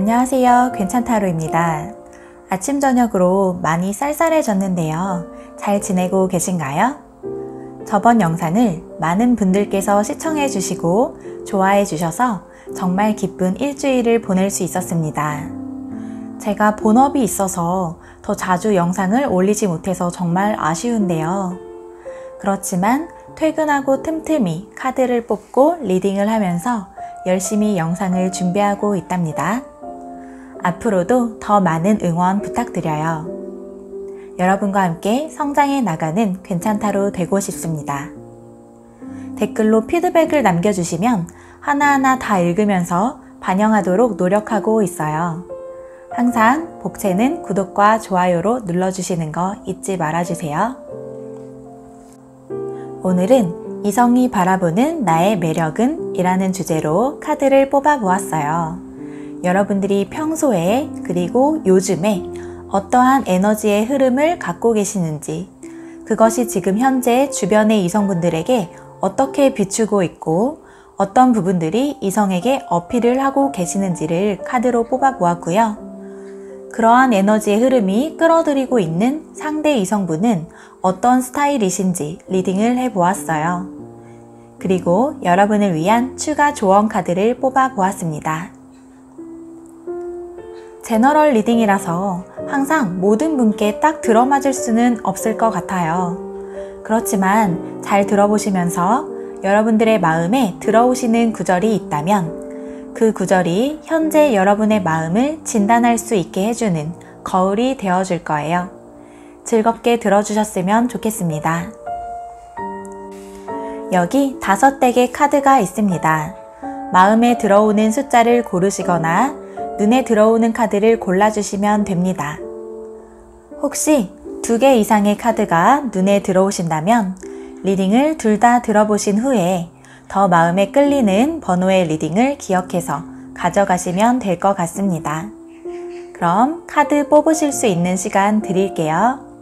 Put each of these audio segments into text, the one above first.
안녕하세요. 괜찮다로입니다. 아침 저녁으로 많이 쌀쌀해졌는데요. 잘 지내고 계신가요? 저번 영상을 많은 분들께서 시청해 주시고 좋아해 주셔서 정말 기쁜 일주일을 보낼 수 있었습니다. 제가 본업이 있어서 더 자주 영상을 올리지 못해서 정말 아쉬운데요. 그렇지만 퇴근하고 틈틈이 카드를 뽑고 리딩을 하면서 열심히 영상을 준비하고 있답니다. 앞으로도 더 많은 응원 부탁드려요. 여러분과 함께 성장해 나가는 괜찮다로 되고 싶습니다. 댓글로 피드백을 남겨주시면 하나하나 다 읽으면서 반영하도록 노력하고 있어요. 항상 복채는 구독과 좋아요로 눌러주시는 거 잊지 말아주세요. 오늘은 이성이 바라보는 나의 매력은? 이라는 주제로 카드를 뽑아보았어요. 여러분들이 평소에 그리고 요즘에 어떠한 에너지의 흐름을 갖고 계시는지, 그것이 지금 현재 주변의 이성분들에게 어떻게 비추고 있고 어떤 부분들이 이성에게 어필을 하고 계시는지를 카드로 뽑아보았고요. 그러한 에너지의 흐름이 끌어들이고 있는 상대 이성분은 어떤 스타일이신지 리딩을 해보았어요. 그리고 여러분을 위한 추가 조언 카드를 뽑아보았습니다. 제너럴 리딩이라서 항상 모든 분께 딱 들어맞을 수는 없을 것 같아요. 그렇지만 잘 들어보시면서 여러분들의 마음에 들어오시는 구절이 있다면 그 구절이 현재 여러분의 마음을 진단할 수 있게 해주는 거울이 되어줄 거예요. 즐겁게 들어주셨으면 좋겠습니다. 여기 5댁의 카드가 있습니다. 마음에 들어오는 숫자를 고르시거나 눈에 들어오는 카드를 골라주시면 됩니다. 혹시 2개 이상의 카드가 눈에 들어오신다면 리딩을 둘 다 들어보신 후에 더 마음에 끌리는 번호의 리딩을 기억해서 가져가시면 될 것 같습니다. 그럼 카드 뽑으실 수 있는 시간 드릴게요.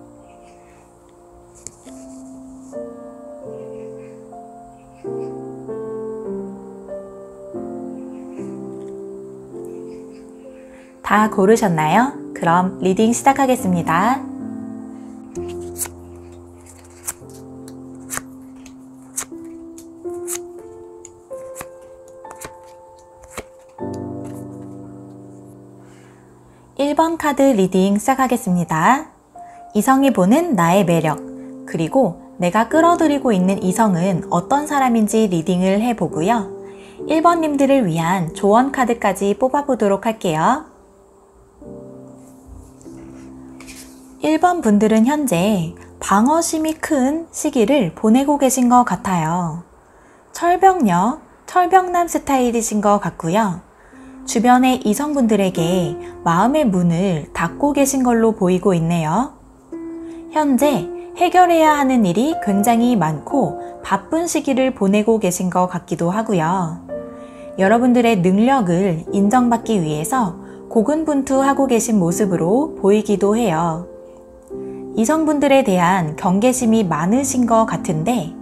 다 고르셨나요? 그럼 리딩 시작하겠습니다. (1번) 카드 리딩 시작하겠습니다. 이성이 보는 나의 매력, 그리고 내가 끌어들이고 있는 이성은 어떤 사람인지 리딩을 해보고요. 1번님들을 위한 조언 카드까지 뽑아보도록 할게요. 1번 분들은 현재 방어심이 큰 시기를 보내고 계신 것 같아요. 철벽녀, 철벽남 스타일이신 것 같고요. 주변의 이성분들에게 마음의 문을 닫고 계신 걸로 보이고 있네요. 현재 해결해야 하는 일이 굉장히 많고 바쁜 시기를 보내고 계신 것 같기도 하고요. 여러분들의 능력을 인정받기 위해서 고군분투하고 계신 모습으로 보이기도 해요. 이성분들에 대한 경계심이 많으신 것 같은데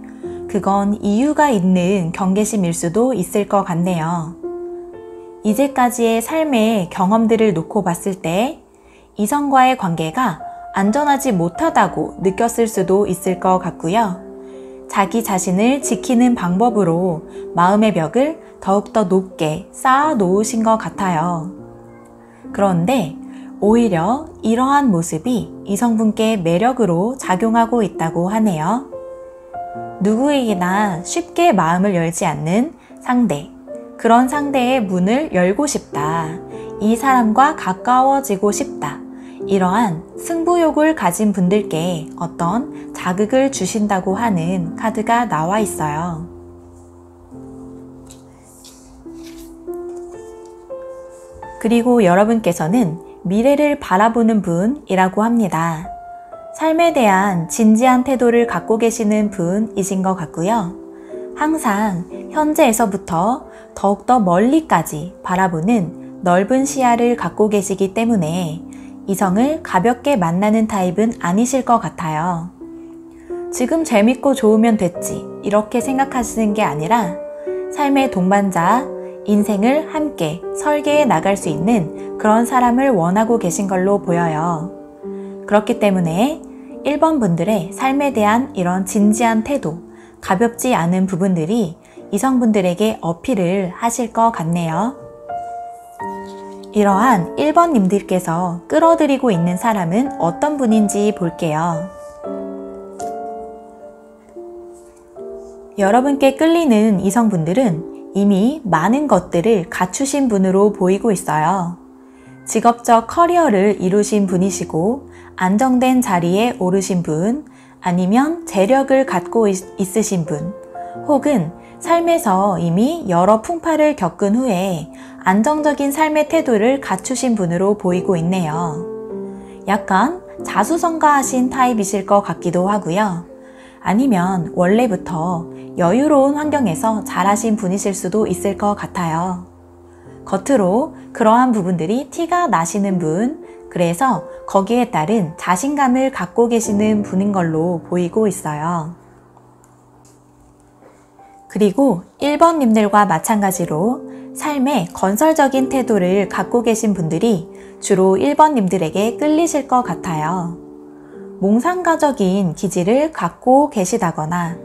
그건 이유가 있는 경계심일 수도 있을 것 같네요. 이제까지의 삶의 경험들을 놓고 봤을 때 이성과의 관계가 안전하지 못하다고 느꼈을 수도 있을 것 같고요. 자기 자신을 지키는 방법으로 마음의 벽을 더욱더 높게 쌓아 놓으신 것 같아요. 그런데 오히려 이러한 모습이 이성분께 매력으로 작용하고 있다고 하네요. 누구에게나 쉽게 마음을 열지 않는 상대, 그런 상대의 문을 열고 싶다, 이 사람과 가까워지고 싶다, 이러한 승부욕을 가진 분들께 어떤 자극을 주신다고 하는 카드가 나와 있어요. 그리고 여러분께서는 미래를 바라보는 분이라고 합니다. 삶에 대한 진지한 태도를 갖고 계시는 분이신 것 같고요. 항상 현재에서부터 더욱더 멀리까지 바라보는 넓은 시야를 갖고 계시기 때문에 이성을 가볍게 만나는 타입은 아니실 것 같아요. 지금 재밌고 좋으면 됐지 이렇게 생각하시는 게 아니라 삶의 동반자, 인생을 함께 설계해 나갈 수 있는 그런 사람을 원하고 계신 걸로 보여요. 그렇기 때문에 1번 분들의 삶에 대한 이런 진지한 태도, 가볍지 않은 부분들이 이성분들에게 어필을 하실 것 같네요. 이러한 1번님들께서 끌어들이고 있는 사람은 어떤 분인지 볼게요. 여러분께 끌리는 이성분들은 이미 많은 것들을 갖추신 분으로 보이고 있어요. 직업적 커리어를 이루신 분이시고 안정된 자리에 오르신 분, 아니면 재력을 갖고 있으신 분, 혹은 삶에서 이미 여러 풍파를 겪은 후에 안정적인 삶의 태도를 갖추신 분으로 보이고 있네요. 약간 자수성가하신 타입이실 것 같기도 하고요. 아니면 원래부터 여유로운 환경에서 자라신 분이실 수도 있을 것 같아요. 겉으로 그러한 부분들이 티가 나시는 분, 그래서 거기에 따른 자신감을 갖고 계시는 분인 걸로 보이고 있어요. 그리고 1번님들과 마찬가지로 삶의 건설적인 태도를 갖고 계신 분들이 주로 1번님들에게 끌리실 것 같아요. 몽상가적인 기질을 갖고 계시다거나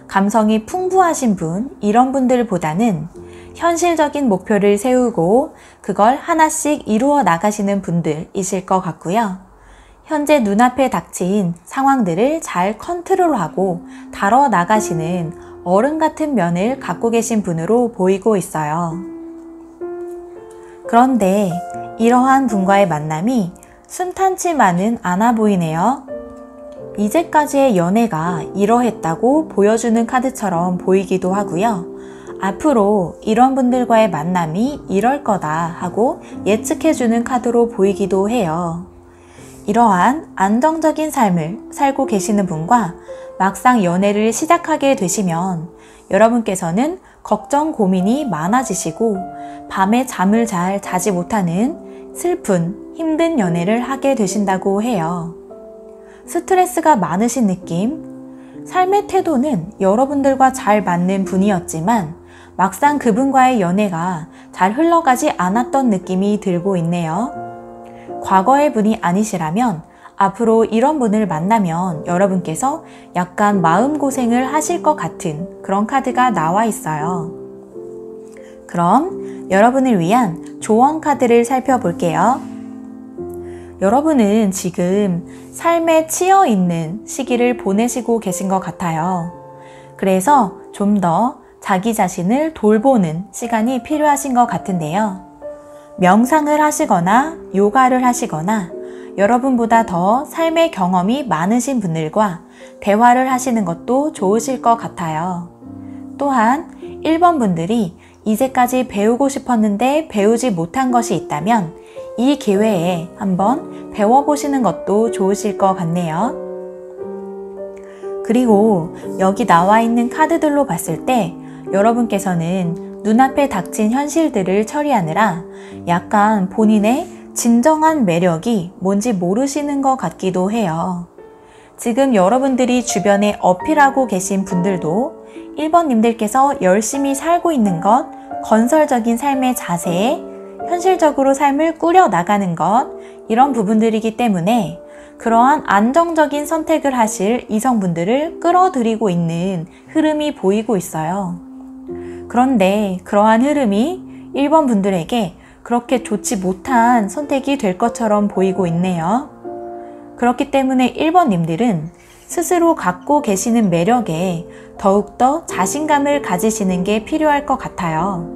감성이 풍부하신 분, 이런 분들보다는 현실적인 목표를 세우고 그걸 하나씩 이루어 나가시는 분들이실 것 같고요. 현재 눈앞에 닥친 상황들을 잘 컨트롤하고 다뤄 나가시는 어른 같은 면을 갖고 계신 분으로 보이고 있어요. 그런데 이러한 분과의 만남이 순탄치만은 않아 보이네요. 이제까지의 연애가 이러했다고 보여주는 카드처럼 보이기도 하고요. 앞으로 이런 분들과의 만남이 이럴 거다 하고 예측해주는 카드로 보이기도 해요. 이러한 안정적인 삶을 살고 계시는 분과 막상 연애를 시작하게 되시면 여러분께서는 걱정, 고민이 많아지시고 밤에 잠을 잘 자지 못하는 슬픈, 힘든 연애를 하게 되신다고 해요. 스트레스가 많으신 느낌, 삶의 태도는 여러분들과 잘 맞는 분이었지만 막상 그분과의 연애가 잘 흘러가지 않았던 느낌이 들고 있네요. 과거의 분이 아니시라면 앞으로 이런 분을 만나면 여러분께서 약간 마음고생을 하실 것 같은 그런 카드가 나와 있어요. 그럼 여러분을 위한 조언 카드를 살펴볼게요. 여러분은 지금 삶에 치여 있는 시기를 보내시고 계신 것 같아요. 그래서 좀 더 자기 자신을 돌보는 시간이 필요하신 것 같은데요. 명상을 하시거나 요가를 하시거나 여러분보다 더 삶의 경험이 많으신 분들과 대화를 하시는 것도 좋으실 것 같아요. 또한 1번 분들이 이제까지 배우고 싶었는데 배우지 못한 것이 있다면 이 기회에 한번 배워보시는 것도 좋으실 것 같네요. 그리고 여기 나와 있는 카드들로 봤을 때 여러분께서는 눈앞에 닥친 현실들을 처리하느라 약간 본인의 진정한 매력이 뭔지 모르시는 것 같기도 해요. 지금 여러분들이 주변에 어필하고 계신 분들도 1번님들께서 열심히 살고 있는 것, 건설적인 삶의 자세, 현실적으로 삶을 꾸려 나가는 것, 이런 부분들이기 때문에 그러한 안정적인 선택을 하실 이성분들을 끌어들이고 있는 흐름이 보이고 있어요. 그런데 그러한 흐름이 1번 분들에게 그렇게 좋지 못한 선택이 될 것처럼 보이고 있네요. 그렇기 때문에 1번님들은 스스로 갖고 계시는 매력에 더욱더 자신감을 가지시는 게 필요할 것 같아요.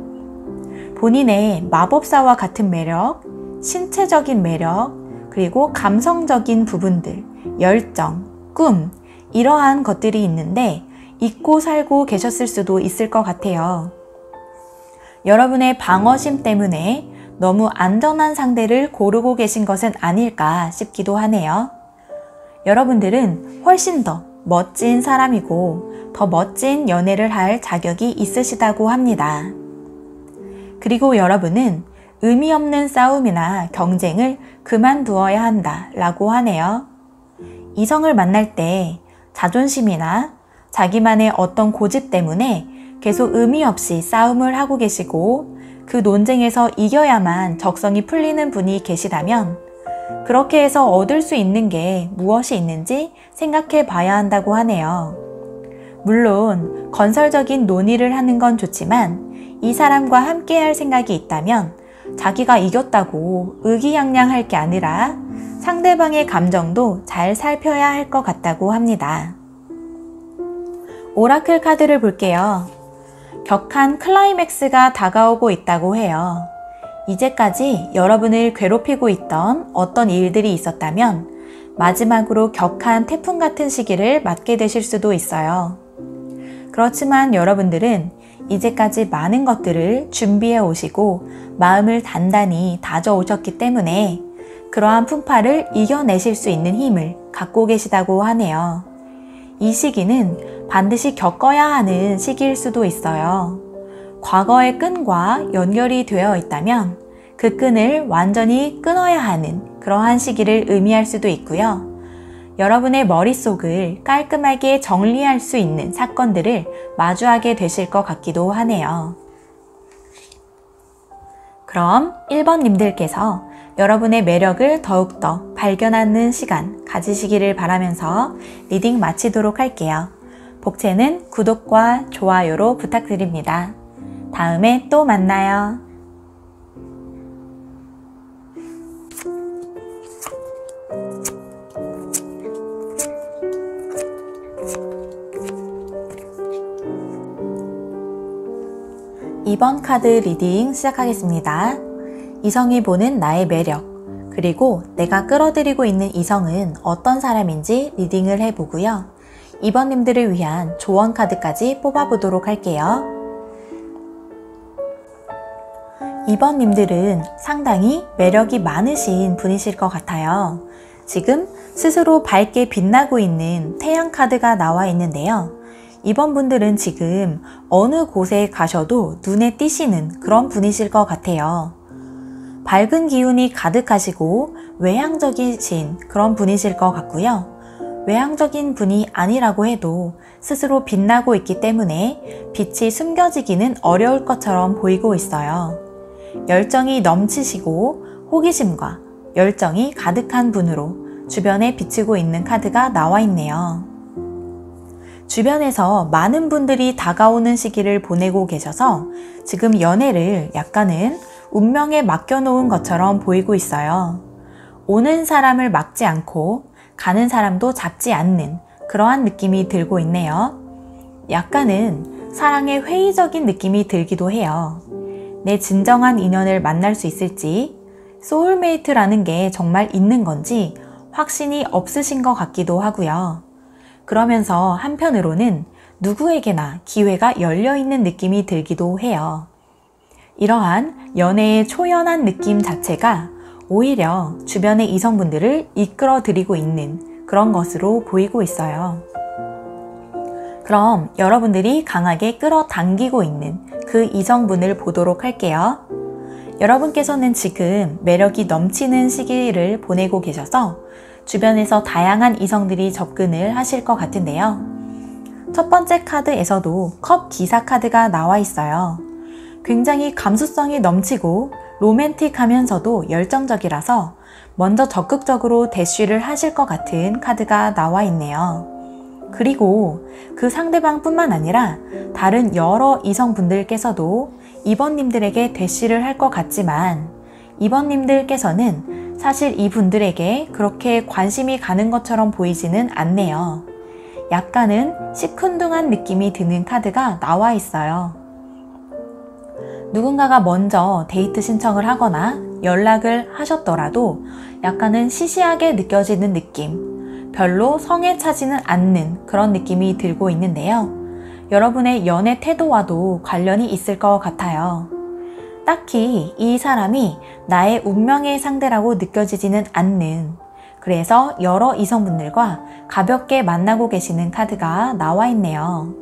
본인의 마법사와 같은 매력, 신체적인 매력, 그리고 감성적인 부분들, 열정, 꿈, 이러한 것들이 있는데 잊고 살고 계셨을 수도 있을 것 같아요. 여러분의 방어심 때문에 너무 안전한 상대를 고르고 계신 것은 아닐까 싶기도 하네요. 여러분들은 훨씬 더 멋진 사람이고 더 멋진 연애를 할 자격이 있으시다고 합니다. 그리고 여러분은 의미 없는 싸움이나 경쟁을 그만두어야 한다 라고 하네요. 이성을 만날 때 자존심이나 자기만의 어떤 고집 때문에 계속 의미 없이 싸움을 하고 계시고 그 논쟁에서 이겨야만 적성이 풀리는 분이 계시다면 그렇게 해서 얻을 수 있는 게 무엇이 있는지 생각해 봐야 한다고 하네요. 물론 건설적인 논의를 하는 건 좋지만 이 사람과 함께 할 생각이 있다면 자기가 이겼다고 의기양양할 게 아니라 상대방의 감정도 잘 살펴야 할 것 같다고 합니다. 오라클 카드를 볼게요. 격한 클라이맥스가 다가오고 있다고 해요. 이제까지 여러분을 괴롭히고 있던 어떤 일들이 있었다면 마지막으로 격한 태풍 같은 시기를 맞게 되실 수도 있어요. 그렇지만 여러분들은 이제까지 많은 것들을 준비해 오시고 마음을 단단히 다져 오셨기 때문에 그러한 풍파를 이겨내실 수 있는 힘을 갖고 계시다고 하네요. 이 시기는 반드시 겪어야 하는 시기일 수도 있어요. 과거의 끈과 연결이 되어 있다면 그 끈을 완전히 끊어야 하는 그러한 시기를 의미할 수도 있고요. 여러분의 머릿속을 깔끔하게 정리할 수 있는 사건들을 마주하게 되실 것 같기도 하네요. 그럼 1번님들께서 여러분의 매력을 더욱더 발견하는 시간 가지시기를 바라면서 리딩 마치도록 할게요. 복채는 구독과 좋아요로 부탁드립니다. 다음에 또 만나요. 이번 카드 리딩 시작하겠습니다. 이성이 보는 나의 매력, 그리고 내가 끌어들이고 있는 이성은 어떤 사람인지 리딩을 해보고요. 2번님들을 위한 조언 카드까지 뽑아보도록 할게요. 2번님들은 상당히 매력이 많으신 분이실 것 같아요. 지금 스스로 밝게 빛나고 있는 태양 카드가 나와 있는데요. 이번 분들은 지금 어느 곳에 가셔도 눈에 띄시는 그런 분이실 것 같아요. 밝은 기운이 가득하시고 외향적이신 그런 분이실 것 같고요. 외향적인 분이 아니라고 해도 스스로 빛나고 있기 때문에 빛이 숨겨지기는 어려울 것처럼 보이고 있어요. 열정이 넘치시고 호기심과 열정이 가득한 분으로 주변에 비치고 있는 카드가 나와 있네요. 주변에서 많은 분들이 다가오는 시기를 보내고 계셔서 지금 연애를 약간은 운명에 맡겨놓은 것처럼 보이고 있어요. 오는 사람을 막지 않고 가는 사람도 잡지 않는 그러한 느낌이 들고 있네요. 약간은 사랑에 회의적인 느낌이 들기도 해요. 내 진정한 인연을 만날 수 있을지, 소울메이트라는 게 정말 있는 건지 확신이 없으신 것 같기도 하고요. 그러면서 한편으로는 누구에게나 기회가 열려있는 느낌이 들기도 해요. 이러한 연애의 초연한 느낌 자체가 오히려 주변의 이성분들을 이끌어들이고 있는 그런 것으로 보이고 있어요. 그럼 여러분들이 강하게 끌어당기고 있는 그 이성분을 보도록 할게요. 여러분께서는 지금 매력이 넘치는 시기를 보내고 계셔서 주변에서 다양한 이성들이 접근을 하실 것 같은데요. 첫 번째 카드에서도 컵 기사 카드가 나와 있어요. 굉장히 감수성이 넘치고 로맨틱하면서도 열정적이라서 먼저 적극적으로 대쉬를 하실 것 같은 카드가 나와 있네요. 그리고 그 상대방 뿐만 아니라 다른 여러 이성분들께서도 2번님들에게 대쉬를 할 것 같지만 2번님들께서는 사실 이분들에게 그렇게 관심이 가는 것처럼 보이지는 않네요. 약간은 시큰둥한 느낌이 드는 카드가 나와 있어요. 누군가가 먼저 데이트 신청을 하거나 연락을 하셨더라도 약간은 시시하게 느껴지는 느낌, 별로 성에 차지는 않는 그런 느낌이 들고 있는데요. 여러분의 연애 태도와도 관련이 있을 것 같아요. 딱히 이 사람이 나의 운명의 상대라고 느껴지지는 않는, 그래서 여러 이성분들과 가볍게 만나고 계시는 카드가 나와 있네요.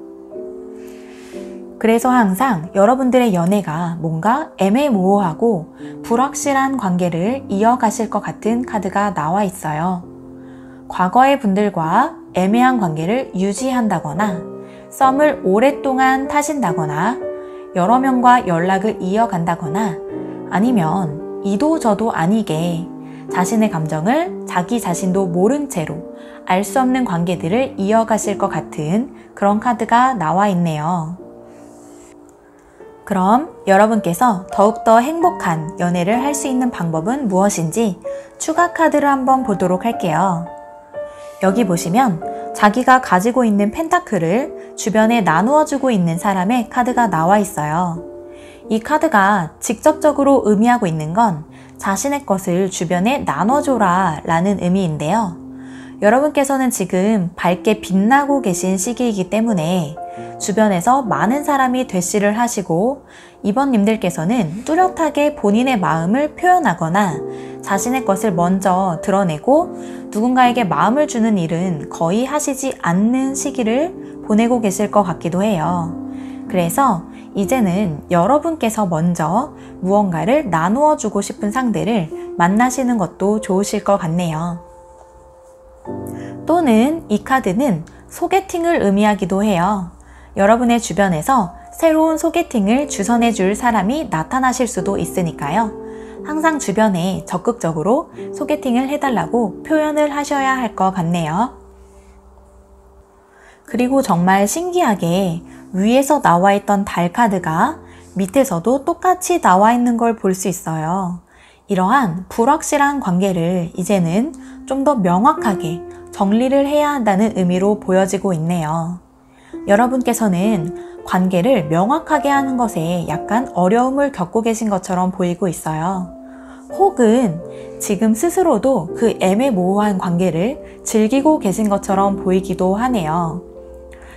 그래서 항상 여러분들의 연애가 뭔가 애매모호하고 불확실한 관계를 이어가실 것 같은 카드가 나와 있어요. 과거의 분들과 애매한 관계를 유지한다거나 썸을 오랫동안 타신다거나 여러 명과 연락을 이어간다거나 아니면 이도 저도 아니게 자신의 감정을 자기 자신도 모른 채로 알 수 없는 관계들을 이어가실 것 같은 그런 카드가 나와 있네요. 그럼 여러분께서 더욱더 행복한 연애를 할 수 있는 방법은 무엇인지 추가 카드를 한번 보도록 할게요. 여기 보시면 자기가 가지고 있는 펜타클을 주변에 나누어주고 있는 사람의 카드가 나와 있어요. 이 카드가 직접적으로 의미하고 있는 건 자신의 것을 주변에 나눠줘라 라는 의미인데요. 여러분께서는 지금 밝게 빛나고 계신 시기이기 때문에 주변에서 많은 사람이 대시를 하시고 이번님들께서는 뚜렷하게 본인의 마음을 표현하거나 자신의 것을 먼저 드러내고 누군가에게 마음을 주는 일은 거의 하시지 않는 시기를 보내고 계실 것 같기도 해요. 그래서 이제는 여러분께서 먼저 무언가를 나누어 주고 싶은 상대를 만나시는 것도 좋으실 것 같네요. 또는 이 카드는 소개팅을 의미하기도 해요. 여러분의 주변에서 새로운 소개팅을 주선해 줄 사람이 나타나실 수도 있으니까요. 항상 주변에 적극적으로 소개팅을 해달라고 표현을 하셔야 할 것 같네요. 그리고 정말 신기하게 위에서 나와 있던 달 카드가 밑에서도 똑같이 나와 있는 걸 볼 수 있어요. 이러한 불확실한 관계를 이제는 좀 더 명확하게 정리를 해야 한다는 의미로 보여지고 있네요. 여러분께서는 관계를 명확하게 하는 것에 약간 어려움을 겪고 계신 것처럼 보이고 있어요. 혹은 지금 스스로도 그 애매모호한 관계를 즐기고 계신 것처럼 보이기도 하네요.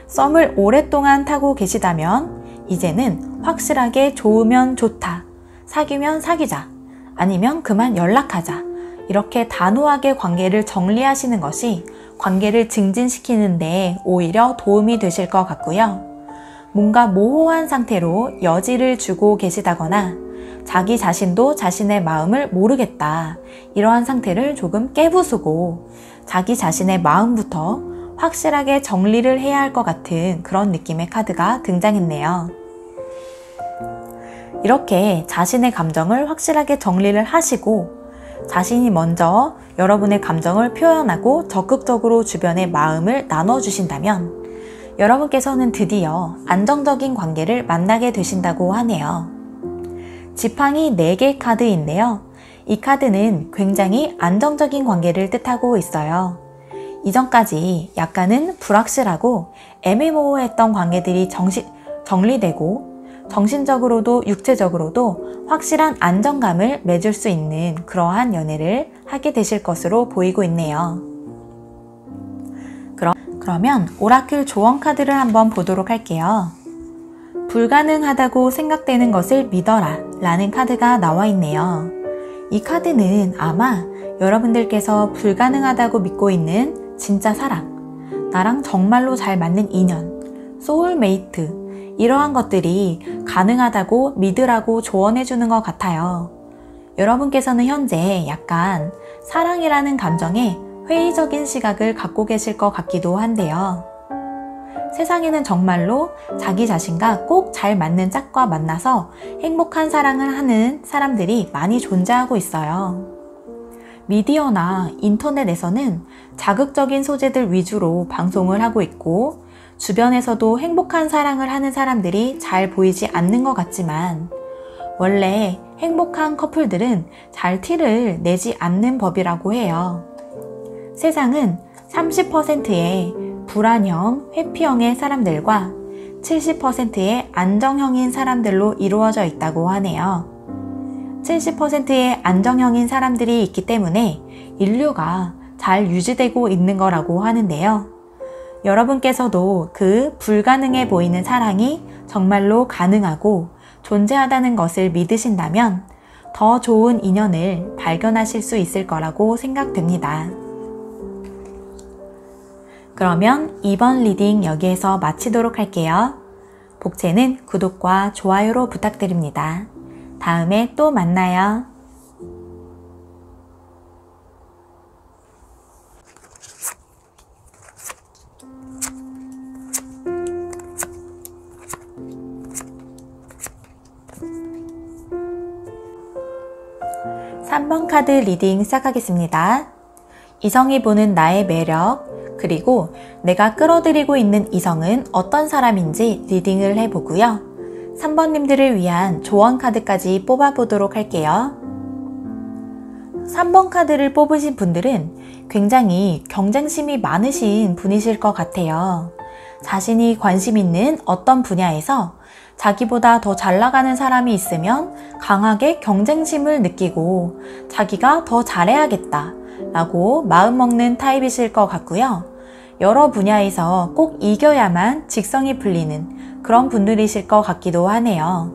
썸을 오랫동안 타고 계시다면 이제는 확실하게 좋으면 좋다, 사귀면 사귀자, 아니면 그만 연락하자, 이렇게 단호하게 관계를 정리하시는 것이 관계를 증진시키는 데 오히려 도움이 되실 것 같고요. 뭔가 모호한 상태로 여지를 주고 계시다거나 자기 자신도 자신의 마음을 모르겠다, 이러한 상태를 조금 깨부수고 자기 자신의 마음부터 확실하게 정리를 해야 할 것 같은 그런 느낌의 카드가 등장했네요. 이렇게 자신의 감정을 확실하게 정리를 하시고 자신이 먼저 여러분의 감정을 표현하고 적극적으로 주변의 마음을 나눠주신다면 여러분께서는 드디어 안정적인 관계를 만나게 되신다고 하네요. 지팡이 4개 카드인데요. 이 카드는 굉장히 안정적인 관계를 뜻하고 있어요. 이전까지 약간은 불확실하고 애매모호했던 관계들이 정리되고 정신적으로도 육체적으로도 확실한 안정감을 맺을 수 있는 그러한 연애를 하게 되실 것으로 보이고 있네요. 그러면 오라클 조언 카드를 한번 보도록 할게요. 불가능하다고 생각되는 것을 믿어라 라는 카드가 나와 있네요. 이 카드는 아마 여러분들께서 불가능하다고 믿고 있는 진짜 사랑, 나랑 정말로 잘 맞는 인연, 소울메이트, 이러한 것들이 가능하다고 믿으라고 조언해 주는 것 같아요. 여러분께서는 현재 약간 사랑이라는 감정에 회의적인 시각을 갖고 계실 것 같기도 한데요. 세상에는 정말로 자기 자신과 꼭 잘 맞는 짝과 만나서 행복한 사랑을 하는 사람들이 많이 존재하고 있어요. 미디어나 인터넷에서는 자극적인 소재들 위주로 방송을 하고 있고 주변에서도 행복한 사랑을 하는 사람들이 잘 보이지 않는 것 같지만 원래 행복한 커플들은 잘 티를 내지 않는 법이라고 해요. 세상은 30%의 불안형, 회피형의 사람들과 70%의 안정형인 사람들로 이루어져 있다고 하네요. 70%의 안정형인 사람들이 있기 때문에 인류가 잘 유지되고 있는 거라고 하는데요. 여러분께서도 그 불가능해 보이는 사랑이 정말로 가능하고 존재하다는 것을 믿으신다면 더 좋은 인연을 발견하실 수 있을 거라고 생각됩니다. 그러면 이번 리딩 여기에서 마치도록 할게요. 복채는 구독과 좋아요로 부탁드립니다. 다음에 또 만나요. 3번 카드 리딩 시작하겠습니다. 이성이 보는 나의 매력, 그리고 내가 끌어들이고 있는 이성은 어떤 사람인지 리딩을 해보고요. 3번님들을 위한 조언 카드까지 뽑아보도록 할게요. 3번 카드를 뽑으신 분들은 굉장히 경쟁심이 많으신 분이실 것 같아요. 자신이 관심 있는 어떤 분야에서 자기보다 더 잘 나가는 사람이 있으면 강하게 경쟁심을 느끼고 자기가 더 잘해야겠다 라고 마음먹는 타입이실 것 같고요. 여러 분야에서 꼭 이겨야만 직성이 풀리는 그런 분들이실 것 같기도 하네요.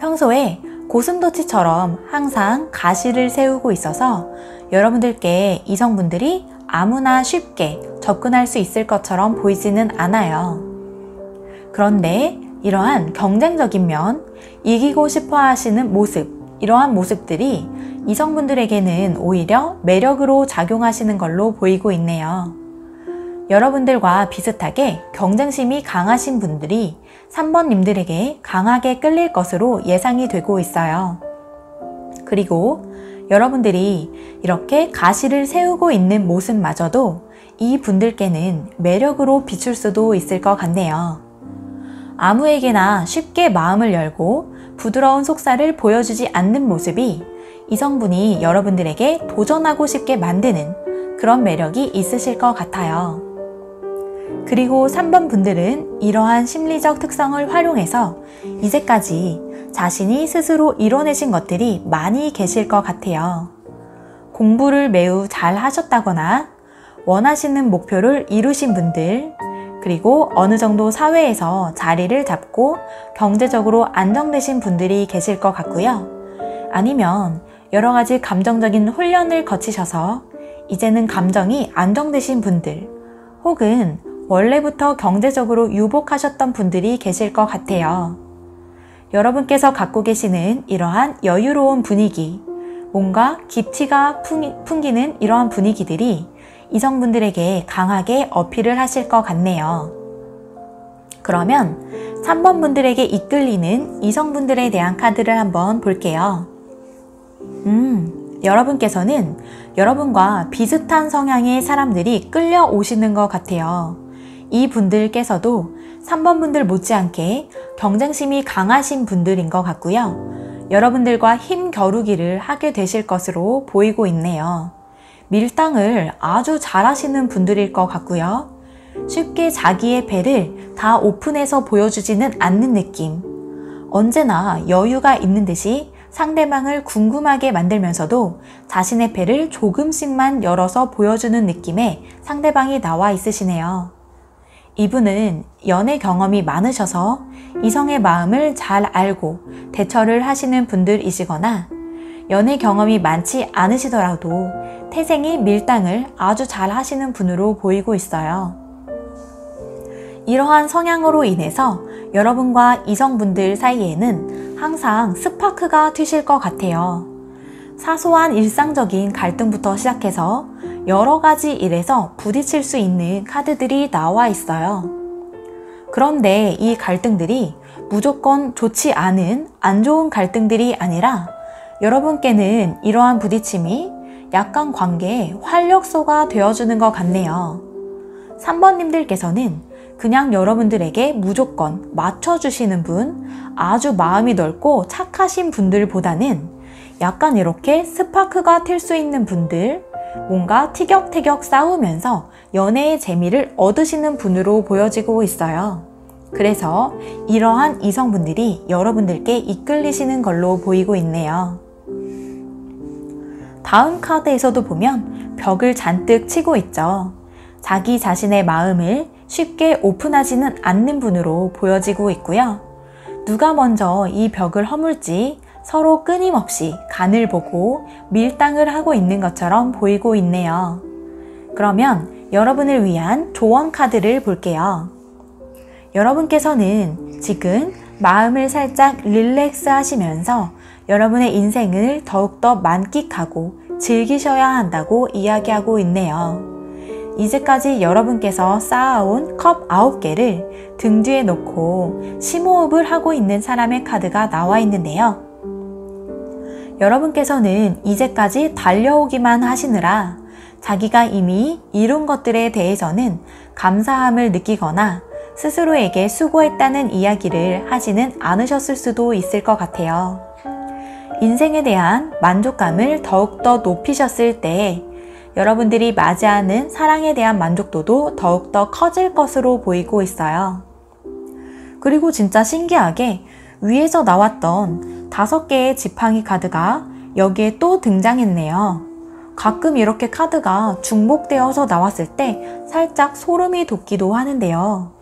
평소에 고슴도치처럼 항상 가시를 세우고 있어서 여러분들께 이성분들이 아무나 쉽게 접근할 수 있을 것처럼 보이지는 않아요. 그런데 이러한 경쟁적인 면, 이기고 싶어 하시는 모습, 이러한 모습들이 이성분들에게는 오히려 매력으로 작용하시는 걸로 보이고 있네요. 여러분들과 비슷하게 경쟁심이 강하신 분들이 3번님들에게 강하게 끌릴 것으로 예상이 되고 있어요. 그리고 여러분들이 이렇게 가시를 세우고 있는 모습마저도 이 분들께는 매력으로 비출 수도 있을 것 같네요. 아무에게나 쉽게 마음을 열고 부드러운 속살을 보여주지 않는 모습이 이성분이 여러분들에게 도전하고 싶게 만드는 그런 매력이 있으실 것 같아요. 그리고 3번 분들은 이러한 심리적 특성을 활용해서 이제까지 자신이 스스로 이뤄내신 것들이 많이 계실 것 같아요. 공부를 매우 잘 하셨다거나 원하시는 목표를 이루신 분들, 그리고 어느 정도 사회에서 자리를 잡고 경제적으로 안정되신 분들이 계실 것 같고요. 아니면 여러 가지 감정적인 훈련을 거치셔서 이제는 감정이 안정되신 분들, 혹은 원래부터 경제적으로 유복하셨던 분들이 계실 것 같아요. 여러분께서 갖고 계시는 이러한 여유로운 분위기, 뭔가 깊이가 풍기는 이러한 분위기들이 이성분들에게 강하게 어필을 하실 것 같네요. 그러면 3번 분들에게 이끌리는 이성분들에 대한 카드를 한번 볼게요. 여러분께서는 여러분과 비슷한 성향의 사람들이 끌려오시는 것 같아요. 이 분들께서도 3번 분들 못지않게 경쟁심이 강하신 분들인 것 같고요. 여러분들과 힘 겨루기를 하게 되실 것으로 보이고 있네요. 밀당을 아주 잘하시는 분들일 것 같고요. 쉽게 자기의 배를 다 오픈해서 보여주지는 않는 느낌. 언제나 여유가 있는 듯이 상대방을 궁금하게 만들면서도 자신의 배를 조금씩만 열어서 보여주는 느낌의 상대방이 나와 있으시네요. 이분은 연애 경험이 많으셔서 이성의 마음을 잘 알고 대처를 하시는 분들이시거나 연애 경험이 많지 않으시더라도 태생이 밀당을 아주 잘 하시는 분으로 보이고 있어요. 이러한 성향으로 인해서 여러분과 이성분들 사이에는 항상 스파크가 튀실 것 같아요. 사소한 일상적인 갈등부터 시작해서 여러 가지 일에서 부딪힐 수 있는 카드들이 나와 있어요. 그런데 이 갈등들이 무조건 좋지 않은 안 좋은 갈등들이 아니라 여러분께는 이러한 부딪힘이 약간 관계의 활력소가 되어주는 것 같네요. 3번님들께서는 그냥 여러분들에게 무조건 맞춰주시는 분, 아주 마음이 넓고 착하신 분들보다는 약간 이렇게 스파크가 튈 수 있는 분들, 뭔가 티격태격 싸우면서 연애의 재미를 얻으시는 분으로 보여지고 있어요. 그래서 이러한 이성분들이 여러분들께 이끌리시는 걸로 보이고 있네요. 다음 카드에서도 보면 벽을 잔뜩 치고 있죠. 자기 자신의 마음을 쉽게 오픈하지는 않는 분으로 보여지고 있고요. 누가 먼저 이 벽을 허물지 서로 끊임없이 간을 보고 밀당을 하고 있는 것처럼 보이고 있네요. 그러면 여러분을 위한 조언 카드를 볼게요. 여러분께서는 지금 마음을 살짝 릴렉스 하시면서 여러분의 인생을 더욱더 만끽하고 즐기셔야 한다고 이야기하고 있네요. 이제까지 여러분께서 쌓아온 컵 9개를 등 뒤에 놓고 심호흡을 하고 있는 사람의 카드가 나와 있는데요. 여러분께서는 이제까지 달려오기만 하시느라 자기가 이미 이룬 것들에 대해서는 감사함을 느끼거나 스스로에게 수고했다는 이야기를 하지는 않으셨을 수도 있을 것 같아요. 인생에 대한 만족감을 더욱더 높이셨을 때 여러분들이 맞이하는 사랑에 대한 만족도도 더욱더 커질 것으로 보이고 있어요. 그리고 진짜 신기하게 위에서 나왔던 5개의 지팡이 카드가 여기에 또 등장했네요. 가끔 이렇게 카드가 중복되어서 나왔을 때 살짝 소름이 돋기도 하는데요.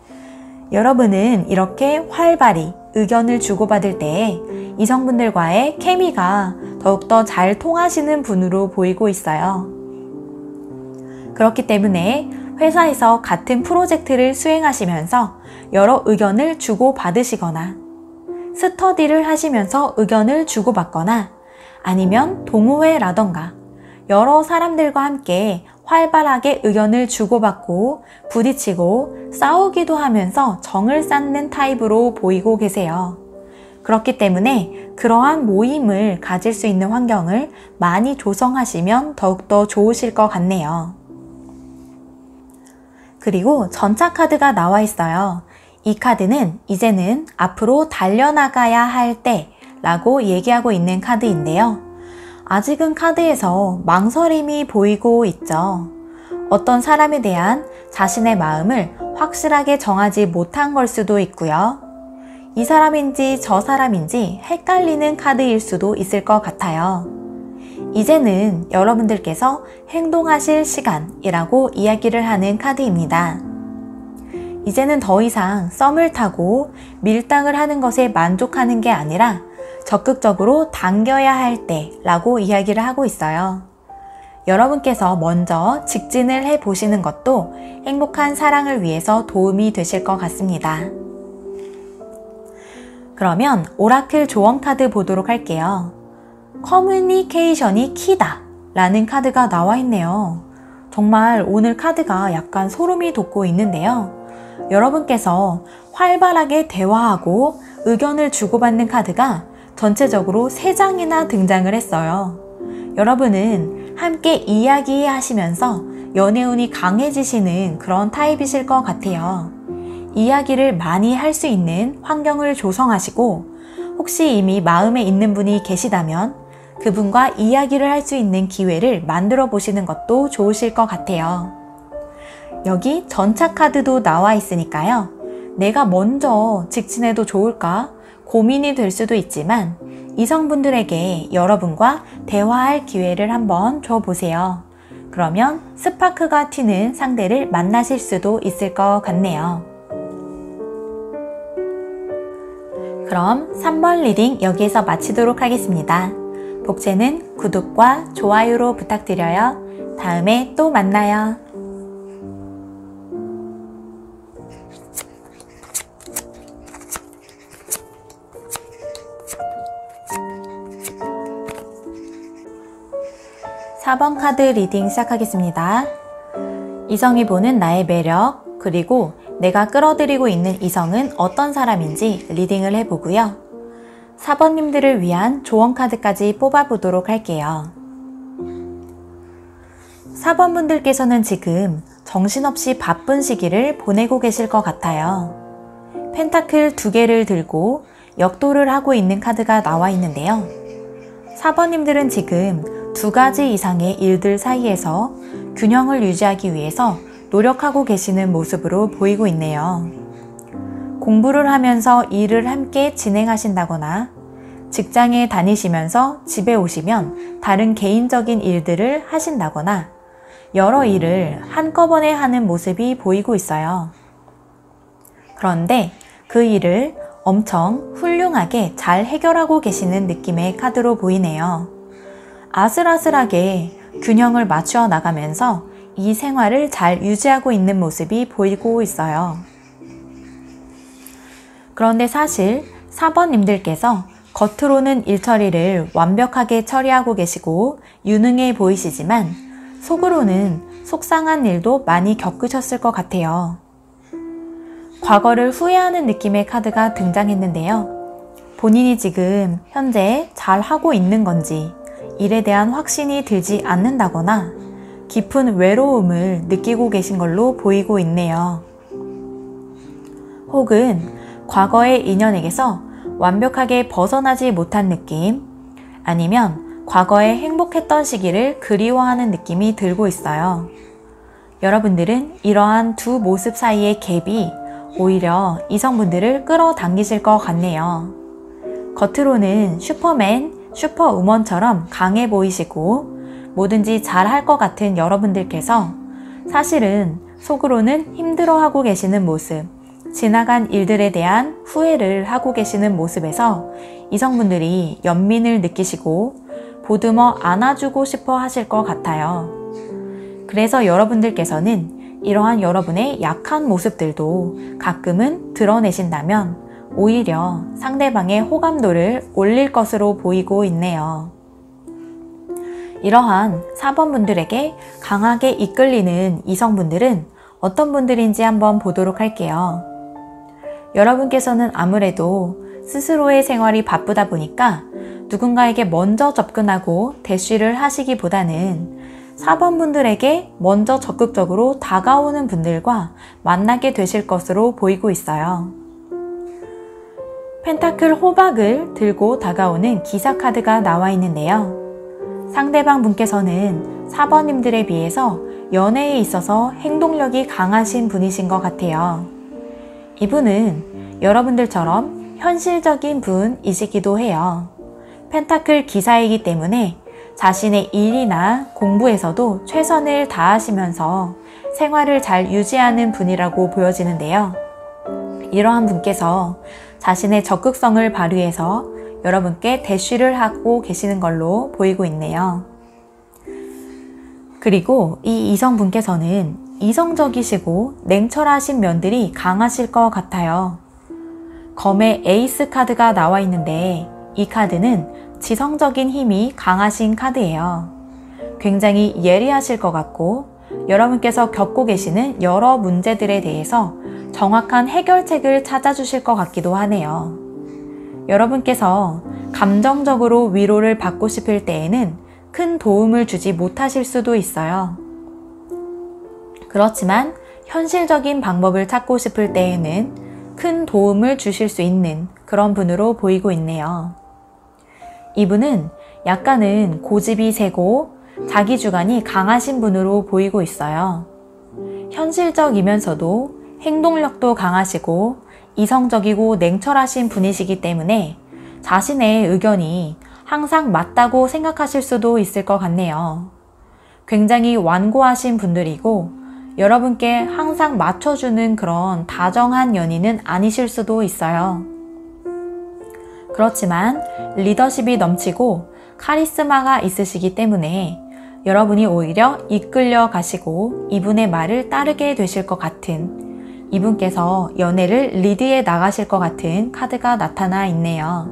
여러분은 이렇게 활발히 의견을 주고받을 때 이성분들과의 케미가 더욱더 잘 통하시는 분으로 보이고 있어요. 그렇기 때문에 회사에서 같은 프로젝트를 수행하시면서 여러 의견을 주고받으시거나 스터디를 하시면서 의견을 주고받거나 아니면 동호회라던가 여러 사람들과 함께 활발하게 의견을 주고받고 부딪히고 싸우기도 하면서 정을 쌓는 타입으로 보이고 계세요. 그렇기 때문에 그러한 모임을 가질 수 있는 환경을 많이 조성하시면 더욱더 좋으실 것 같네요. 그리고 전차 카드가 나와 있어요. 이 카드는 이제는 앞으로 달려나가야 할 때 라고 얘기하고 있는 카드인데요. 아직은 카드에서 망설임이 보이고 있죠. 어떤 사람에 대한 자신의 마음을 확실하게 정하지 못한 걸 수도 있고요. 이 사람인지 저 사람인지 헷갈리는 카드일 수도 있을 것 같아요. 이제는 여러분들께서 행동하실 시간이라고 이야기를 하는 카드입니다. 이제는 더 이상 썸을 타고 밀당을 하는 것에 만족하는 게 아니라 적극적으로 당겨야 할 때라고 이야기를 하고 있어요. 여러분께서 먼저 직진을 해보시는 것도 행복한 사랑을 위해서 도움이 되실 것 같습니다. 그러면 오라클 조언 카드 보도록 할게요. 커뮤니케이션이 키다 라는 카드가 나와 있네요. 정말 오늘 카드가 약간 소름이 돋고 있는데요. 여러분께서 활발하게 대화하고 의견을 주고받는 카드가 전체적으로 3장이나 등장을 했어요. 여러분은 함께 이야기하시면서 연애운이 강해지시는 그런 타입이실 것 같아요. 이야기를 많이 할 수 있는 환경을 조성하시고 혹시 이미 마음에 있는 분이 계시다면 그분과 이야기를 할 수 있는 기회를 만들어 보시는 것도 좋으실 것 같아요. 여기 전차 카드도 나와 있으니까요. 내가 먼저 직진해도 좋을까 고민이 될 수도 있지만 이성분들에게 여러분과 대화할 기회를 한번 줘보세요. 그러면 스파크가 튀는 상대를 만나실 수도 있을 것 같네요. 그럼 3번 리딩 여기에서 마치도록 하겠습니다. 복채는 구독과 좋아요로 부탁드려요. 다음에 또 만나요. (4번) 카드 리딩 시작하겠습니다. 이성이 보는 나의 매력, 그리고 내가 끌어들이고 있는 이성은 어떤 사람인지 리딩을 해보고요. 4번님들을 위한 조언 카드까지 뽑아보도록 할게요. 4번 분들께서는 지금 정신없이 바쁜 시기를 보내고 계실 것 같아요. 펜타클 2개를 들고 역도를 하고 있는 카드가 나와 있는데요. 4번님들은 지금 2가지 이상의 일들 사이에서 균형을 유지하기 위해서 노력하고 계시는 모습으로 보이고 있네요. 공부를 하면서 일을 함께 진행하신다거나 직장에 다니시면서 집에 오시면 다른 개인적인 일들을 하신다거나 여러 일을 한꺼번에 하는 모습이 보이고 있어요. 그런데 그 일을 엄청 훌륭하게 잘 해결하고 계시는 느낌의 카드로 보이네요. 아슬아슬하게 균형을 맞추어 나가면서 이 생활을 잘 유지하고 있는 모습이 보이고 있어요. 그런데 사실 4번님들께서 겉으로는 일처리를 완벽하게 처리하고 계시고 유능해 보이시지만 속으로는 속상한 일도 많이 겪으셨을 것 같아요. 과거를 후회하는 느낌의 카드가 등장했는데요. 본인이 지금 현재 잘 하고 있는 건지 일에 대한 확신이 들지 않는다거나 깊은 외로움을 느끼고 계신 걸로 보이고 있네요. 혹은 과거의 인연에게서 완벽하게 벗어나지 못한 느낌, 아니면 과거에 행복했던 시기를 그리워하는 느낌이 들고 있어요. 여러분들은 이러한 두 모습 사이의 갭이 오히려 이성분들을 끌어당기실 것 같네요. 겉으로는 슈퍼맨, 슈퍼우먼처럼 강해 보이시고 뭐든지 잘할 것 같은 여러분들께서 사실은 속으로는 힘들어하고 계시는 모습, 지나간 일들에 대한 후회를 하고 계시는 모습에서 이성분들이 연민을 느끼시고 보듬어 안아주고 싶어 하실 것 같아요. 그래서 여러분들께서는 이러한 여러분의 약한 모습들도 가끔은 드러내신다면 오히려 상대방의 호감도를 올릴 것으로 보이고 있네요. 이러한 4번 분들에게 강하게 이끌리는 이성분들은 어떤 분들인지 한번 보도록 할게요. 여러분께서는 아무래도 스스로의 생활이 바쁘다 보니까 누군가에게 먼저 접근하고 대쉬를 하시기보다는 4번 분들에게 먼저 적극적으로 다가오는 분들과 만나게 되실 것으로 보이고 있어요. 펜타클 호박을 들고 다가오는 기사 카드가 나와 있는데요. 상대방 분께서는 4번님들에 비해서 연애에 있어서 행동력이 강하신 분이신 것 같아요. 이분은 여러분들처럼 현실적인 분이시기도 해요. 펜타클 기사이기 때문에 자신의 일이나 공부에서도 최선을 다하시면서 생활을 잘 유지하는 분이라고 보여지는데요. 이러한 분께서 자신의 적극성을 발휘해서 여러분께 대쉬를 하고 계시는 걸로 보이고 있네요. 그리고 이 이성분께서는 이성적이시고 냉철하신 면들이 강하실 것 같아요. 검의 에이스 카드가 나와 있는데 이 카드는 지성적인 힘이 강하신 카드예요. 굉장히 예리하실 것 같고 여러분께서 겪고 계시는 여러 문제들에 대해서 정확한 해결책을 찾아주실 것 같기도 하네요. 여러분께서 감정적으로 위로를 받고 싶을 때에는 큰 도움을 주지 못하실 수도 있어요. 그렇지만 현실적인 방법을 찾고 싶을 때에는 큰 도움을 주실 수 있는 그런 분으로 보이고 있네요. 이분은 약간은 고집이 세고 자기 주관이 강하신 분으로 보이고 있어요. 현실적이면서도 행동력도 강하시고 이성적이고 냉철하신 분이시기 때문에 자신의 의견이 항상 맞다고 생각하실 수도 있을 것 같네요. 굉장히 완고하신 분들이고 여러분께 항상 맞춰주는 그런 다정한 연인은 아니실 수도 있어요. 그렇지만 리더십이 넘치고 카리스마가 있으시기 때문에 여러분이 오히려 이끌려 가시고 이분의 말을 따르게 되실 것 같은, 이분께서 연애를 리드해 나가실 것 같은 카드가 나타나 있네요.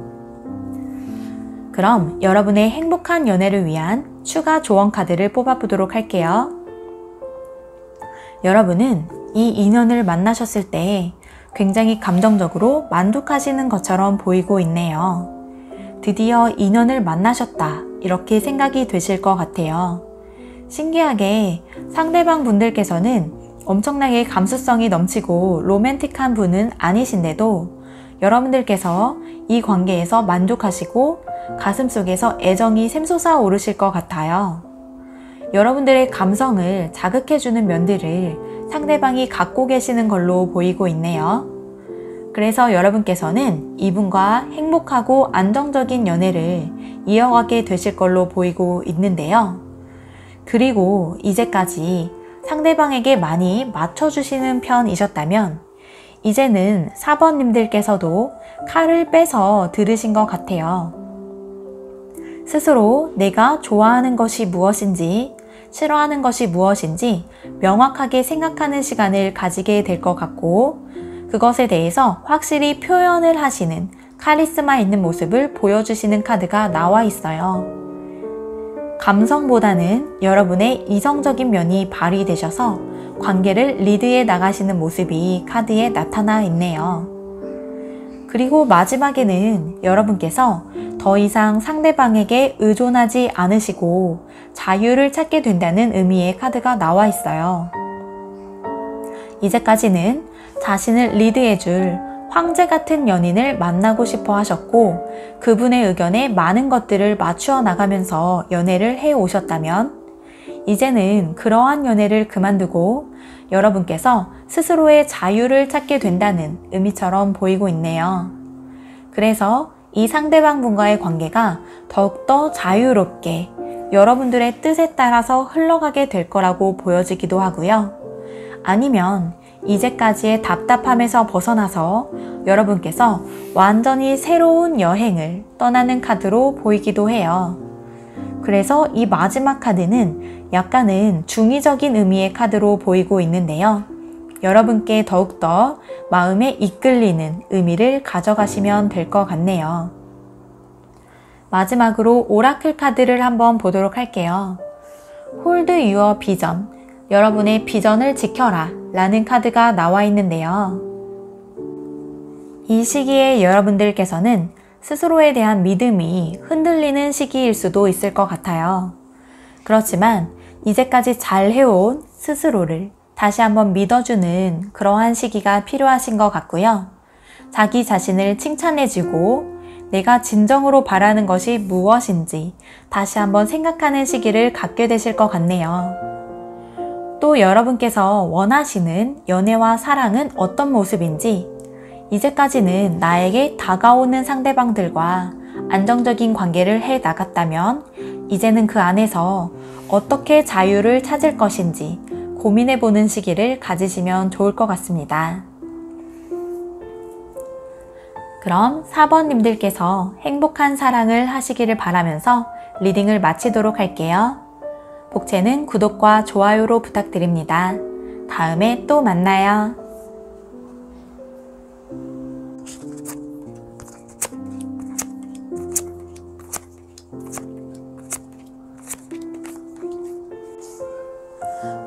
그럼 여러분의 행복한 연애를 위한 추가 조언 카드를 뽑아보도록 할게요. 여러분은 이 인연을 만나셨을 때 굉장히 감정적으로 만족하시는 것처럼 보이고 있네요. 드디어 인연을 만나셨다, 이렇게 생각이 되실 것 같아요. 신기하게 상대방 분들께서는 엄청나게 감수성이 넘치고 로맨틱한 분은 아니신데도 여러분들께서 이 관계에서 만족하시고 가슴속에서 애정이 샘솟아 오르실 것 같아요. 여러분들의 감성을 자극해주는 면들을 상대방이 갖고 계시는 걸로 보이고 있네요. 그래서 여러분께서는 이분과 행복하고 안정적인 연애를 이어가게 되실 걸로 보이고 있는데요. 그리고 이제까지 상대방에게 많이 맞춰주시는 편이셨다면 이제는 4번님들께서도 칼을 빼서 들으신 것 같아요. 스스로 내가 좋아하는 것이 무엇인지, 싫어하는 것이 무엇인지 명확하게 생각하는 시간을 가지게 될 것 같고, 그것에 대해서 확실히 표현을 하시는 카리스마 있는 모습을 보여주시는 카드가 나와 있어요. 감성보다는 여러분의 이성적인 면이 발휘되셔서 관계를 리드해 나가시는 모습이 카드에 나타나 있네요. 그리고 마지막에는 여러분께서 더 이상 상대방에게 의존하지 않으시고 자유를 찾게 된다는 의미의 카드가 나와 있어요. 이제까지는 자신을 리드해줄 황제 같은 연인을 만나고 싶어 하셨고 그분의 의견에 많은 것들을 맞추어 나가면서 연애를 해 오셨다면 이제는 그러한 연애를 그만두고 여러분께서 스스로의 자유를 찾게 된다는 의미처럼 보이고 있네요. 그래서 이 상대방 분과의 관계가 더욱더 자유롭게 여러분들의 뜻에 따라서 흘러가게 될 거라고 보여지기도 하고요. 아니면 이제까지의 답답함에서 벗어나서 여러분께서 완전히 새로운 여행을 떠나는 카드로 보이기도 해요. 그래서 이 마지막 카드는 약간은 중의적인 의미의 카드로 보이고 있는데요. 여러분께 더욱더 마음에 이끌리는 의미를 가져가시면 될 것 같네요. 마지막으로 오라클 카드를 한번 보도록 할게요. Hold your vision, 여러분의 비전을 지켜라 라는 카드가 나와 있는데요. 이 시기에 여러분들께서는 스스로에 대한 믿음이 흔들리는 시기일 수도 있을 것 같아요. 그렇지만 이제까지 잘 해온 스스로를 다시 한번 믿어주는 그러한 시기가 필요하신 것 같고요. 자기 자신을 칭찬해주고 내가 진정으로 바라는 것이 무엇인지 다시 한번 생각하는 시기를 갖게 되실 것 같네요. 또 여러분께서 원하시는 연애와 사랑은 어떤 모습인지 이제까지는 나에게 다가오는 상대방들과 안정적인 관계를 해 나갔다면 이제는 그 안에서 어떻게 자유를 찾을 것인지 고민해보는 시기를 가지시면 좋을 것 같습니다. 그럼 4번님들께서 행복한 사랑을 하시기를 바라면서 리딩을 마치도록 할게요. 복채는 구독과 좋아요로 부탁드립니다. 다음에 또 만나요.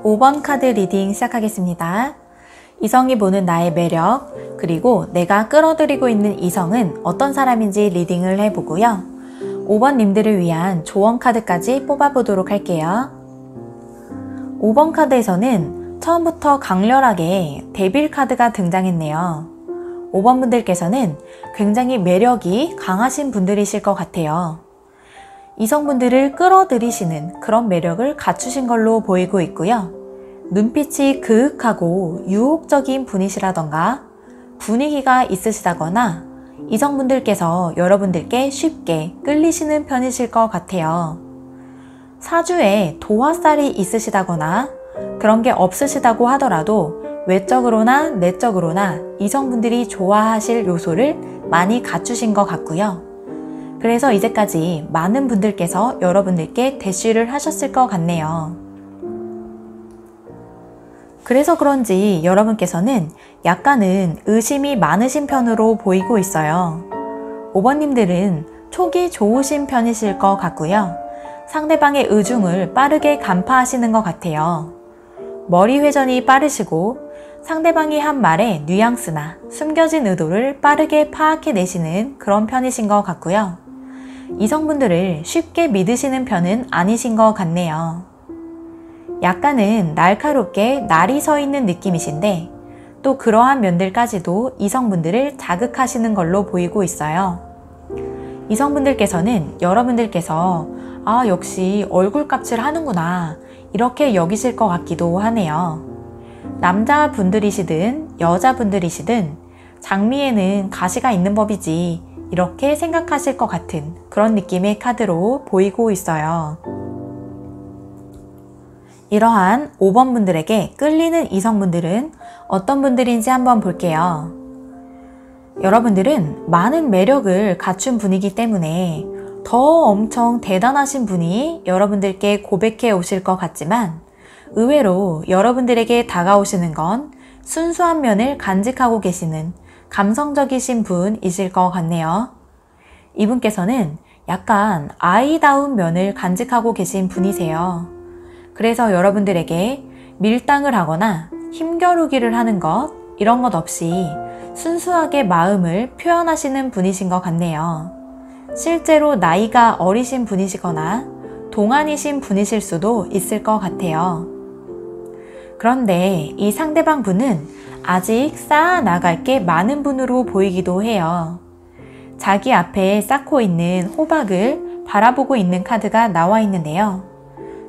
(5번) 카드 리딩 시작하겠습니다. 이성이 보는 나의 매력, 그리고 내가 끌어들이고 있는 이성은 어떤 사람인지 리딩을 해보고요. 5번 님들을 위한 조언 카드까지 뽑아보도록 할게요. 5번 카드에서는 처음부터 강렬하게 데빌 카드가 등장했네요. 5번 분들께서는 굉장히 매력이 강하신 분들이실 것 같아요. 이성분들을 끌어들이시는 그런 매력을 갖추신 걸로 보이고 있고요. 눈빛이 그윽하고 유혹적인 분이시라던가 분위기가 있으시다거나 이성분들께서 여러분들께 쉽게 끌리시는 편이실 것 같아요. 사주에 도화살이 있으시다거나 그런 게 없으시다고 하더라도 외적으로나 내적으로나 이성분들이 좋아하실 요소를 많이 갖추신 것 같고요. 그래서 이제까지 많은 분들께서 여러분들께 대쉬를 하셨을 것 같네요. 그래서 그런지 여러분께서는 약간은 의심이 많으신 편으로 보이고 있어요. 5번님들은 촉이 좋으신 편이실 것 같고요. 상대방의 의중을 빠르게 간파하시는 것 같아요. 머리 회전이 빠르시고 상대방이 한 말의 뉘앙스나 숨겨진 의도를 빠르게 파악해내시는 그런 편이신 것 같고요. 이성분들을 쉽게 믿으시는 편은 아니신 것 같네요. 약간은 날카롭게 날이 서 있는 느낌이신데 또 그러한 면들까지도 이성분들을 자극하시는 걸로 보이고 있어요. 이성분들께서는 여러분들께서 역시 얼굴값을 하는구나 이렇게 여기실 것 같기도 하네요. 남자분들이시든 여자분들이시든 장미에는 가시가 있는 법이지 이렇게 생각하실 것 같은 그런 느낌의 카드로 보이고 있어요. 이러한 5번 분들에게 끌리는 이성분들은 어떤 분들인지 한번 볼게요. 여러분들은 많은 매력을 갖춘 분이기 때문에 더 엄청 대단하신 분이 여러분들께 고백해 오실 것 같지만 의외로 여러분들에게 다가오시는 건 순수한 면을 간직하고 계시는 감성적이신 분이실 것 같네요. 이분께서는 약간 아이다운 면을 간직하고 계신 분이세요. 그래서 여러분들에게 밀당을 하거나 힘겨루기를 하는 것 이런 것 없이 순수하게 마음을 표현하시는 분이신 것 같네요. 실제로 나이가 어리신 분이시거나 동안이신 분이실 수도 있을 것 같아요. 그런데 이 상대방 분은 아직 쌓아 나갈 게 많은 분으로 보이기도 해요. 자기 앞에 쌓고 있는 호박을 바라보고 있는 카드가 나와 있는데요.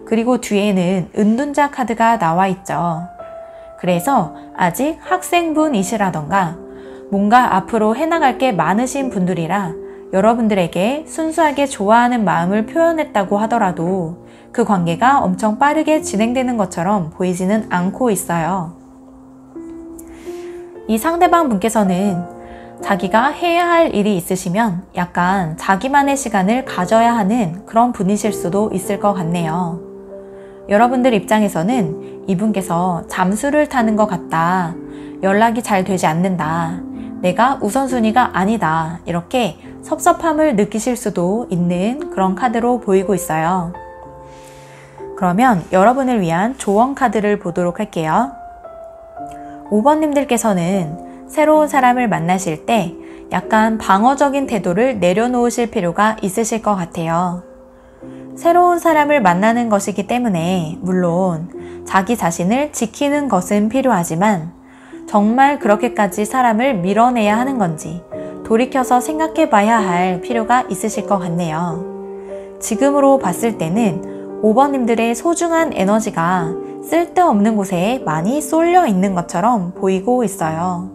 그리고 뒤에는 은둔자 카드가 나와 있죠. 그래서 아직 학생분이시라던가 뭔가 앞으로 해나갈 게 많으신 분들이라 여러분들에게 순수하게 좋아하는 마음을 표현했다고 하더라도 그 관계가 엄청 빠르게 진행되는 것처럼 보이지는 않고 있어요. 이 상대방 분께서는 자기가 해야 할 일이 있으시면 약간 자기만의 시간을 가져야 하는 그런 분이실 수도 있을 것 같네요. 여러분들 입장에서는 이분께서 잠수를 타는 것 같다, 연락이 잘 되지 않는다, 내가 우선순위가 아니다, 이렇게 섭섭함을 느끼실 수도 있는 그런 카드로 보이고 있어요. 그러면 여러분을 위한 조언 카드를 보도록 할게요. 5번님들께서는 새로운 사람을 만나실 때 약간 방어적인 태도를 내려놓으실 필요가 있으실 것 같아요. 새로운 사람을 만나는 것이기 때문에 물론 자기 자신을 지키는 것은 필요하지만 정말 그렇게까지 사람을 밀어내야 하는 건지 돌이켜서 생각해 봐야 할 필요가 있으실 것 같네요. 지금으로 봤을 때는 5번님들의 소중한 에너지가 쓸데없는 곳에 많이 쏠려 있는 것처럼 보이고 있어요.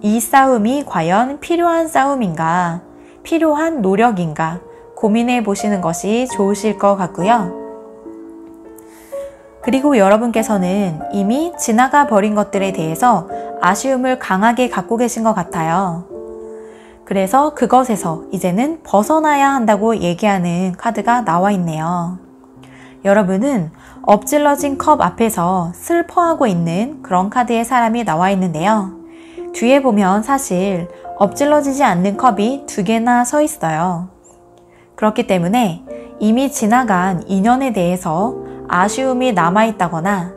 이 싸움이 과연 필요한 싸움인가, 필요한 노력인가 고민해 보시는 것이 좋으실 것 같고요. 그리고 여러분께서는 이미 지나가 버린 것들에 대해서 아쉬움을 강하게 갖고 계신 것 같아요. 그래서 그것에서 이제는 벗어나야 한다고 얘기하는 카드가 나와 있네요. 여러분은 엎질러진 컵 앞에서 슬퍼하고 있는 그런 카드의 사람이 나와 있는데요. 뒤에 보면 사실 엎질러지지 않는 컵이 2개나 서 있어요. 그렇기 때문에 이미 지나간 인연에 대해서 아쉬움이 남아있다거나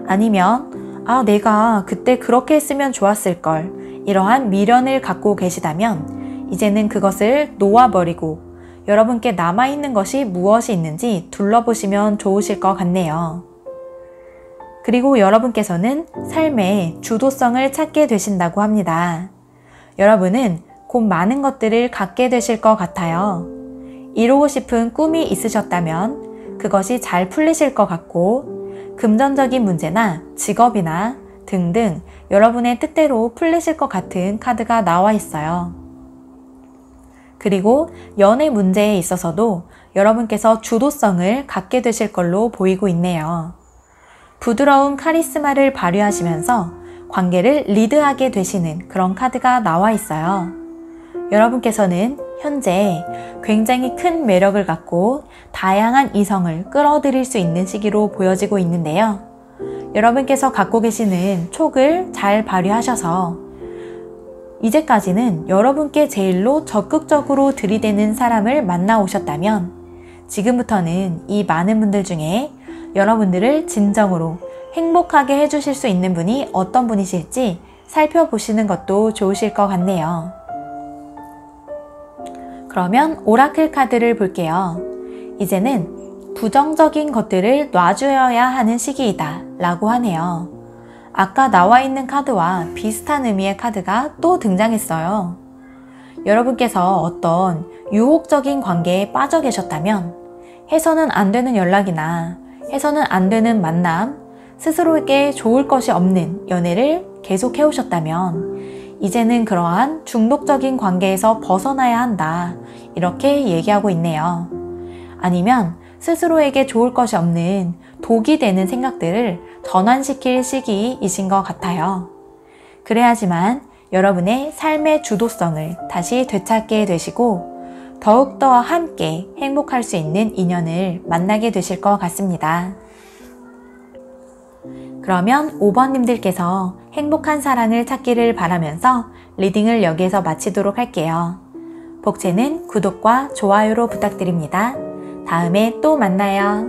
아니면 내가 그때 그렇게 했으면 좋았을걸, 이러한 미련을 갖고 계시다면 이제는 그것을 놓아버리고 여러분께 남아있는 것이 무엇이 있는지 둘러보시면 좋으실 것 같네요. 그리고 여러분께서는 삶의 주도성을 찾게 되신다고 합니다. 여러분은 곧 많은 것들을 갖게 되실 것 같아요. 이루고 싶은 꿈이 있으셨다면 그것이 잘 풀리실 것 같고, 금전적인 문제나 직업이나 등등 여러분의 뜻대로 풀리실 것 같은 카드가 나와 있어요. 그리고 연애 문제에 있어서도 여러분께서 주도성을 갖게 되실 걸로 보이고 있네요. 부드러운 카리스마를 발휘하시면서 관계를 리드하게 되시는 그런 카드가 나와 있어요. 여러분께서는 현재 굉장히 큰 매력을 갖고 다양한 이성을 끌어들일 수 있는 시기로 보여지고 있는데요. 여러분께서 갖고 계시는 촉을 잘 발휘하셔서 이제까지는 여러분께 제일로 적극적으로 들이대는 사람을 만나오셨다면 지금부터는 이 많은 분들 중에 여러분들을 진정으로 행복하게 해주실 수 있는 분이 어떤 분이실지 살펴보시는 것도 좋으실 것 같네요. 그러면 오라클 카드를 볼게요. 이제는 부정적인 것들을 놔주어야 하는 시기이다 라고 하네요. 아까 나와 있는 카드와 비슷한 의미의 카드가 또 등장했어요. 여러분께서 어떤 유혹적인 관계에 빠져 계셨다면 해서는 안 되는 연락이나 해서는 안 되는 만남, 스스로에게 좋을 것이 없는 연애를 계속 해오셨다면 이제는 그러한 중독적인 관계에서 벗어나야 한다, 이렇게 얘기하고 있네요. 아니면 스스로에게 좋을 것이 없는 독이 되는 생각들을 전환시킬 시기이신 것 같아요. 그래야지만 여러분의 삶의 주도성을 다시 되찾게 되시고 더욱더 함께 행복할 수 있는 인연을 만나게 되실 것 같습니다. 그러면 5번님들께서 행복한 사랑을 찾기를 바라면서 리딩을 여기에서 마치도록 할게요. 복채는 구독과 좋아요로 부탁드립니다. 다음에 또 만나요.